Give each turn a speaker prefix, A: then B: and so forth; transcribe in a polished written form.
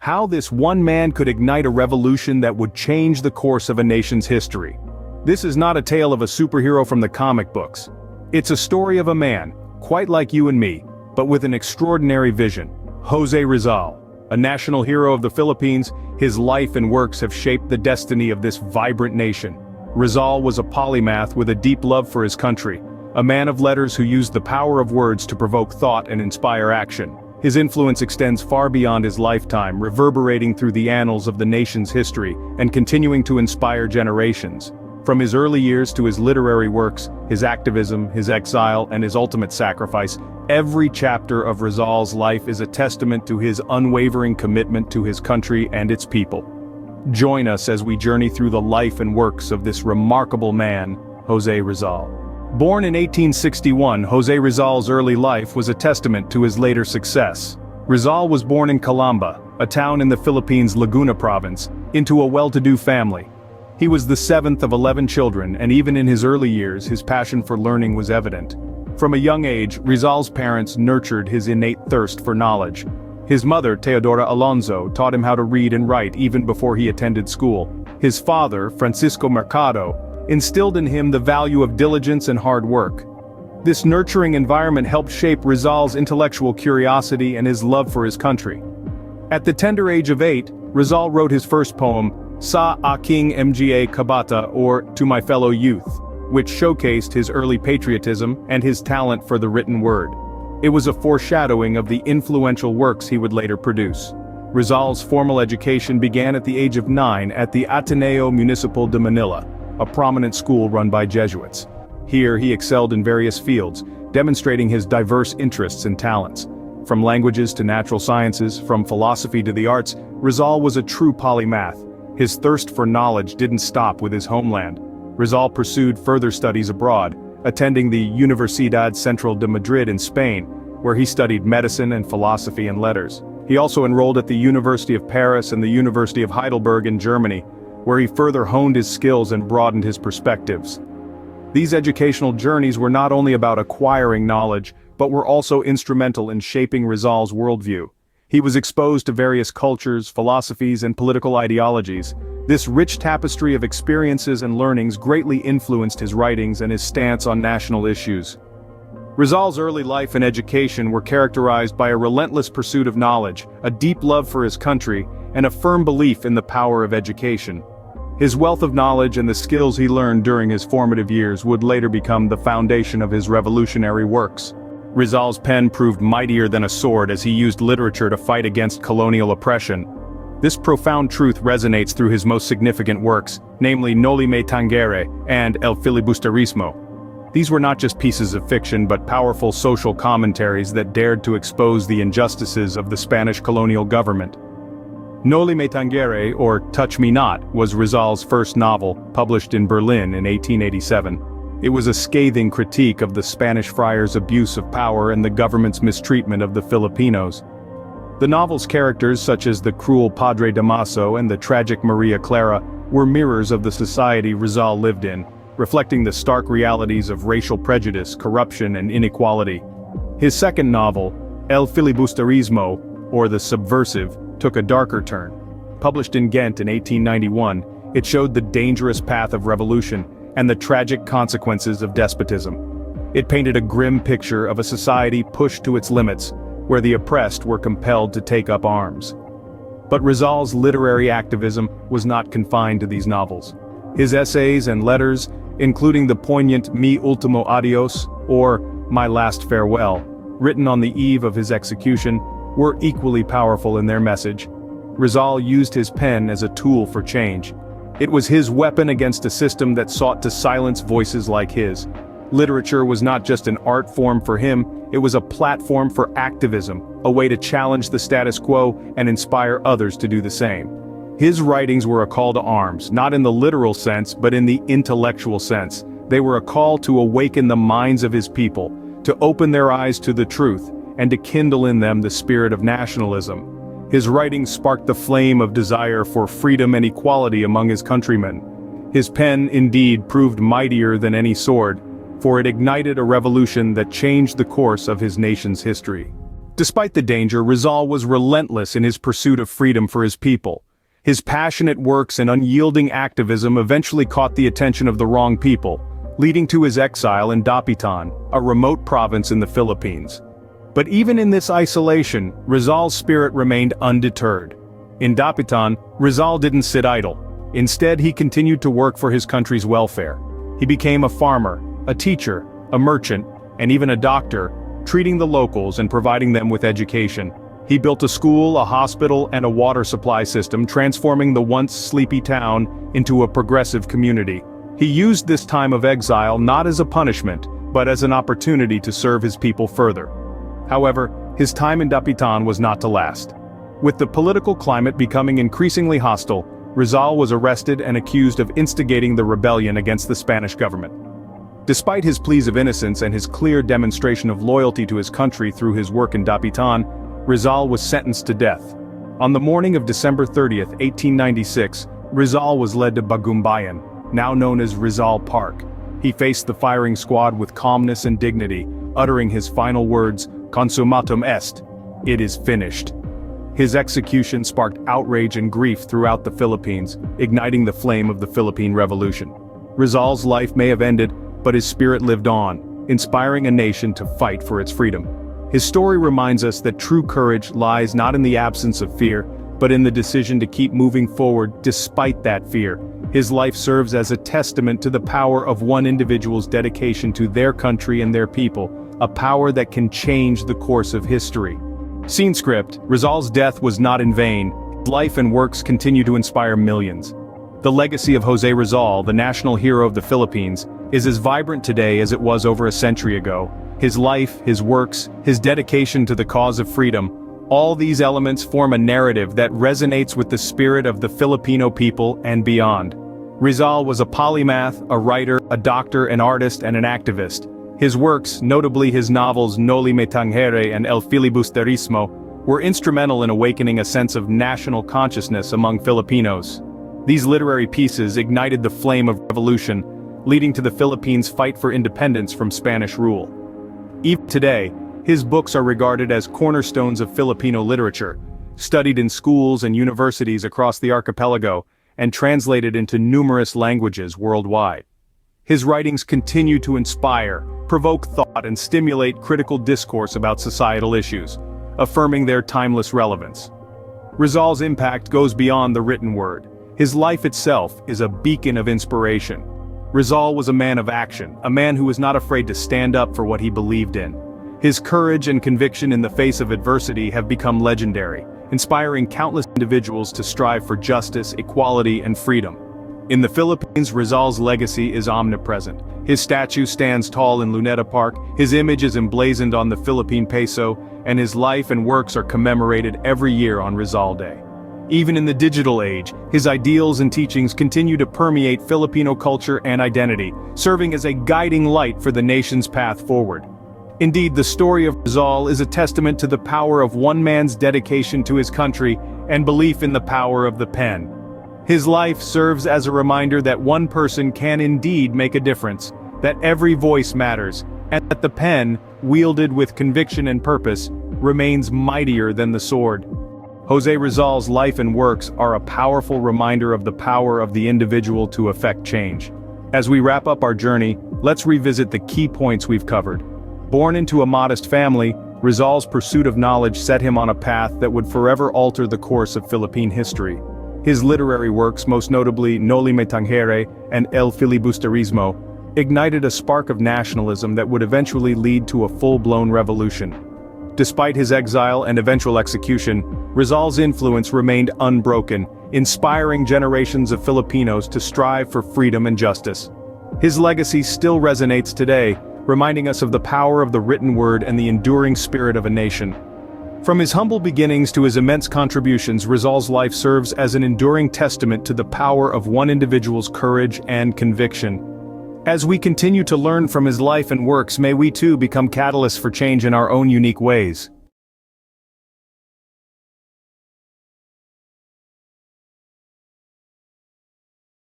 A: How this one man could ignite a revolution that would change the course of a nation's history. This is not a tale of a superhero from the comic books. It's a story of a man, quite like you and me, but with an extraordinary vision. José Rizal, a national hero of the Philippines, his life and works have shaped the destiny of this vibrant nation. Rizal was a polymath with a deep love for his country, a man of letters who used the power of words to provoke thought and inspire action. His influence extends far beyond his lifetime, reverberating through the annals of the nation's history and continuing to inspire generations. From his early years to his literary works, his activism, his exile, and his ultimate sacrifice, every chapter of Rizal's life is a testament to his unwavering commitment to his country and its people. Join us as we journey through the life and works of this remarkable man, José Rizal. Born in 1861, José Rizal's early life was a testament to his later success. Rizal was born in Calamba, a town in the Philippines' Laguna province, into a well-to-do family. He was the seventh of 11 children, and even in his early years, his passion for learning was evident. From a young age, Rizal's parents nurtured his innate thirst for knowledge. His mother, Teodora Alonso, taught him how to read and write even before he attended school. His father, Francisco Mercado, instilled in him the value of diligence and hard work. This nurturing environment helped shape Rizal's intellectual curiosity and his love for his country. At the tender age of 8, Rizal wrote his first poem, Sa Aking Mga Kabata, or To My Fellow Youth, which showcased his early patriotism and his talent for the written word. It was a foreshadowing of the influential works he would later produce. Rizal's formal education began at the age of 9 at the Ateneo Municipal de Manila, a prominent school run by Jesuits. Here he excelled in various fields, demonstrating his diverse interests and talents. From languages to natural sciences, from philosophy to the arts, Rizal was a true polymath. His thirst for knowledge didn't stop with his homeland. Rizal pursued further studies abroad, attending the Universidad Central de Madrid in Spain, where he studied medicine and philosophy and letters. He also enrolled at the University of Paris and the University of Heidelberg in Germany, where he further honed his skills and broadened his perspectives. These educational journeys were not only about acquiring knowledge, but were also instrumental in shaping Rizal's worldview. He was exposed to various cultures, philosophies, and political ideologies. This rich tapestry of experiences and learnings greatly influenced his writings and his stance on national issues. Rizal's early life and education were characterized by a relentless pursuit of knowledge, a deep love for his country, and a firm belief in the power of education. His wealth of knowledge and the skills he learned during his formative years would later become the foundation of his revolutionary works. Rizal's pen proved mightier than a sword as he used literature to fight against colonial oppression. This profound truth resonates through his most significant works, namely Noli Me Tangere and El Filibusterismo. These were not just pieces of fiction but powerful social commentaries that dared to expose the injustices of the Spanish colonial government. Noli Me Tangere, or Touch Me Not, was Rizal's first novel, published in Berlin in 1887. It was a scathing critique of the Spanish friars' abuse of power and the government's mistreatment of the Filipinos. The novel's characters, such as the cruel Padre Damaso and the tragic Maria Clara, were mirrors of the society Rizal lived in, reflecting the stark realities of racial prejudice, corruption, and inequality. His second novel, El Filibusterismo, or The Subversive, took a darker turn. Published in Ghent in 1891, it showed the dangerous path of revolution and the tragic consequences of despotism. It painted a grim picture of a society pushed to its limits, where the oppressed were compelled to take up arms. But Rizal's literary activism was not confined to these novels. His essays and letters, including the poignant Mi Ultimo Adios, or My Last Farewell, written on the eve of his execution, were equally powerful in their message. Rizal used his pen as a tool for change. It was his weapon against a system that sought to silence voices like his. Literature was not just an art form for him, it was a platform for activism, a way to challenge the status quo and inspire others to do the same. His writings were a call to arms, not in the literal sense but in the intellectual sense. They were a call to awaken the minds of his people, to open their eyes to the truth, and to kindle in them the spirit of nationalism. His writings sparked the flame of desire for freedom and equality among his countrymen. His pen, indeed, proved mightier than any sword, for it ignited a revolution that changed the course of his nation's history. Despite the danger, Rizal was relentless in his pursuit of freedom for his people. His passionate works and unyielding activism eventually caught the attention of the wrong people, leading to his exile in Dapitan, a remote province in the Philippines. But even in this isolation, Rizal's spirit remained undeterred. In Dapitan, Rizal didn't sit idle. Instead, he continued to work for his country's welfare. He became a farmer, a teacher, a merchant, and even a doctor, treating the locals and providing them with education. He built a school, a hospital, and a water supply system, transforming the once sleepy town into a progressive community. He used this time of exile not as a punishment, but as an opportunity to serve his people further. However, his time in Dapitan was not to last. With the political climate becoming increasingly hostile, Rizal was arrested and accused of instigating the rebellion against the Spanish government. Despite his pleas of innocence and his clear demonstration of loyalty to his country through his work in Dapitan, Rizal was sentenced to death. On the morning of December 30, 1896, Rizal was led to Bagumbayan, now known as Rizal Park. He faced the firing squad with calmness and dignity, uttering his final words, "Consummatum est," "It is finished." His execution sparked outrage and grief throughout the Philippines, igniting the flame of the Philippine Revolution. Rizal's life may have ended, but his spirit lived on, inspiring a nation to fight for its freedom. His story reminds us that true courage lies not in the absence of fear, but in the decision to keep moving forward despite that fear. His life serves as a testament to the power of one individual's dedication to their country and their people, a power that can change the course of history. Scene script: Rizal's death was not in vain. His life and works continue to inspire millions. The legacy of José Rizal, the national hero of the Philippines, is as vibrant today as it was over a century ago. His life, his works, his dedication to the cause of freedom, all these elements form a narrative that resonates with the spirit of the Filipino people and beyond. Rizal was a polymath, a writer, a doctor, an artist, and an activist. His works, notably his novels Noli Me Tangere and El Filibusterismo, were instrumental in awakening a sense of national consciousness among Filipinos. These literary pieces ignited the flame of revolution, leading to the Philippines' fight for independence from Spanish rule. Even today, his books are regarded as cornerstones of Filipino literature, studied in schools and universities across the archipelago, and translated into numerous languages worldwide. His writings continue to inspire, provoke thought, and stimulate critical discourse about societal issues, affirming their timeless relevance. Rizal's impact goes beyond the written word. His life itself is a beacon of inspiration. Rizal was a man of action, a man who was not afraid to stand up for what he believed in. His courage and conviction in the face of adversity have become legendary, inspiring countless individuals to strive for justice, equality, and freedom. In the Philippines, Rizal's legacy is omnipresent. His statue stands tall in Luneta Park, his image is emblazoned on the Philippine peso, and his life and works are commemorated every year on Rizal Day. Even in the digital age, his ideals and teachings continue to permeate Filipino culture and identity, serving as a guiding light for the nation's path forward. Indeed, the story of Rizal is a testament to the power of one man's dedication to his country and belief in the power of the pen. His life serves as a reminder that one person can indeed make a difference, that every voice matters, and that the pen, wielded with conviction and purpose, remains mightier than the sword. José Rizal's life and works are a powerful reminder of the power of the individual to effect change. As we wrap up our journey, let's revisit the key points we've covered. Born into a modest family, Rizal's pursuit of knowledge set him on a path that would forever alter the course of Philippine history. His literary works, most notably Noli Me Tangere and El Filibusterismo, ignited a spark of nationalism that would eventually lead to a full-blown revolution. Despite his exile and eventual execution, Rizal's influence remained unbroken, inspiring generations of Filipinos to strive for freedom and justice. His legacy still resonates today, reminding us of the power of the written word and the enduring spirit of a nation. From his humble beginnings to his immense contributions, Rizal's life serves as an enduring testament to the power of one individual's courage and conviction. As we continue to learn from his life and works, may we too become catalysts for change in our own unique ways.